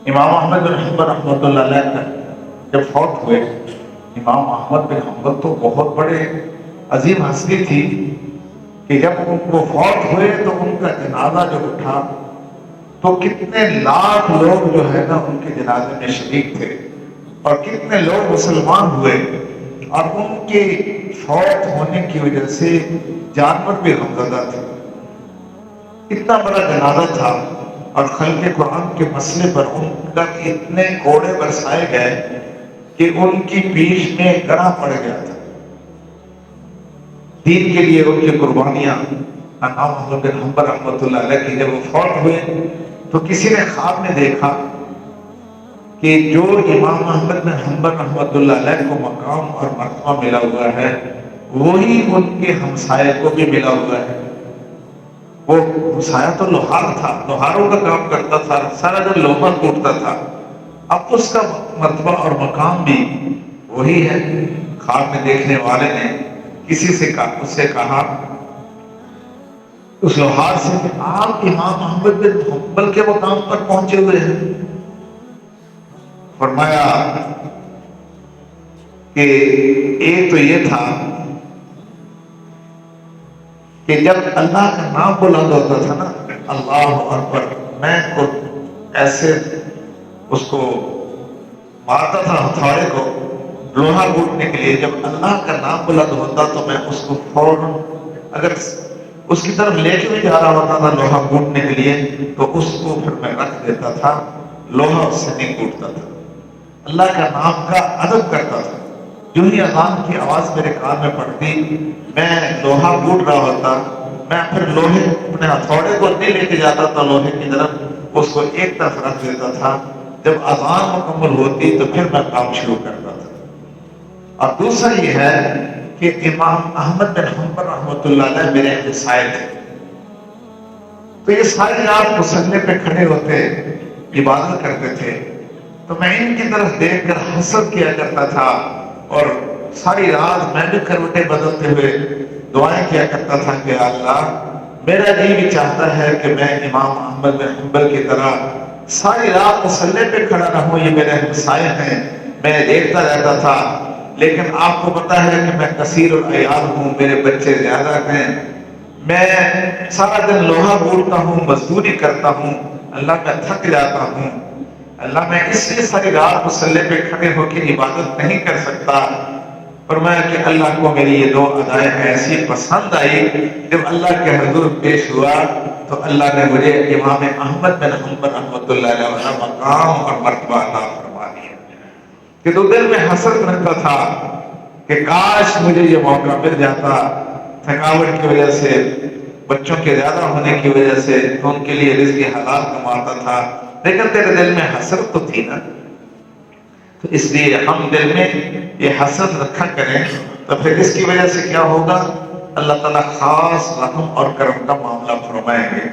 امام احمد بن حنبل رحمۃ اللہ علیہ جب فوت ہوئے، امام احمد بن حنبل تو بہت بڑے عظیم ہستی تھی کہ جب وہ فوت ہوئے تو ان کا جنازہ جو اٹھا تو کتنے لاکھ لوگ جو ہے نا ان کے جنازے میں شریک تھے، اور کتنے لوگ مسلمان ہوئے، اور ان کے فوت ہونے کی وجہ سے جانور بھی غمزدہ تھے۔ اتنا بڑا جنازہ تھا، اور خلق قرآن کے مسئلے پر ان پر اتنے کوڑے برسائے گئے کہ ان کی پیٹھ میں گڑھا پڑ گیا تھا۔ دین کے لیے ان کی قربانیاں، امام احمد بن حنبل رحمۃ اللہ علیہ کی جب وہ فوت ہوئے تو کسی نے خواب میں دیکھا کہ جو امام احمد بن حنبل رحمۃ اللہ علیہ کو مقام اور مرتبہ ملا ہوا ہے وہی ان کے ہمسائے کو بھی ملا ہوا ہے۔ وہ ہمسایہ تو لوہار تھا، لوہاروں کا کام کرتا تھا، سارا دن لوہا کوٹتا تھا، اب اس کا مرتبہ اور مقام بھی وہی ہے۔ خواب میں دیکھنے والے نے کسی سے کہا، اس سے کہا، اس لوہار سے، کہ آپ امام احمد بن حنبل کے مقام پر پہنچے ہوئے ہیں۔ فرمایا کہ ایک تو یہ تھا کہ جب اللہ کا نام بلند ہوتا تھا نا، اللہ اکبر، میں خود ایسے اس کو مارتا تھا ہتھوڑے کو لوہا کوٹنے کے لیے، جب اللہ کا نام بلند ہوتا تو میں اس کو فوراً، اگر اس کی طرف لے کے بھی جا رہا ہوتا تھا لوہا کوٹنے کے لیے تو اس کو پھر میں رکھ دیتا تھا، لوہا اس سے نہیں ٹوٹتا تھا۔ اللہ کا نام کا ادب کرتا تھا۔ جو ہی اذان کی آواز میرے کان میں پڑتی، میں لوہا کوٹ رہا ہوتا، میں پھر لوہے اپنے ہتھوڑے کو نہیں لے کے جاتا تھا لوہے کی طرف، اس کو ایک طرف رکھ دیتا تھا۔ جب اذان مکمل ہوتی تو پھر میں کام شروع کرتا تھا۔ اور دوسرا یہ ہے کہ امام احمد بن حنبل رحمۃ اللہ علیہ میرے ہمسائے تھے، تو یہ ساری رات مصلے پہ کھڑے ہوتے عبادت کرتے تھے، تو میں ان کی طرف دیکھ کر حسد کیا کرتا تھا، اور ساری رات میں بھی کروٹیں بدلتے ہوئے دعائیں کیا کرتا تھا کہ اللہ میرا جی بھی چاہتا ہے کہ میں امام احمد بن حنبل کی طرح ساری رات مصلے پہ کھڑا رہوں، یہ میرے ہمسائے ہیں، میں دیکھتا رہتا تھا، لیکن آپ کو پتا ہے کہ میں کثیر العیال ہوں، میرے بچے زیادہ ہیں، میں سارا دن لوہا کوٹتا ہوں، مزدوری کرتا ہوں، اللہ میں تھک جاتا ہوں، اللہ میں اس لیے ساری رات مصلے پہ کھڑے ہو کے عبادت نہیں کر سکتا۔ فرمایا کہ اللہ کو میری یہ دو ادائیں ایسی پسند آئی، جب اللہ کے حضور پیش ہوا تو اللہ نے مجھے امام احمد بن حنبل رحمۃ اللہ علیہ کا مقام اور مرتبہ عطا فرما دیا، کہ تو دل میں حسرت رکھتا تھا کہ کاش مجھے یہ موقع مل جاتا، تھکاوٹ کی وجہ سے، بچوں کے زیادہ ہونے کی وجہ سے تو ان کے لیے رزق حلال کماتا تھا، لیکن تیرے دل میں حسرت تو تھی نا، تو اس لیے ہم دل میں یہ حسرت رکھا کریں، تو پھر اس کی وجہ سے کیا ہوگا، اللہ تعالیٰ خاص رحم اور کرم کا معاملہ فرمائیں گے۔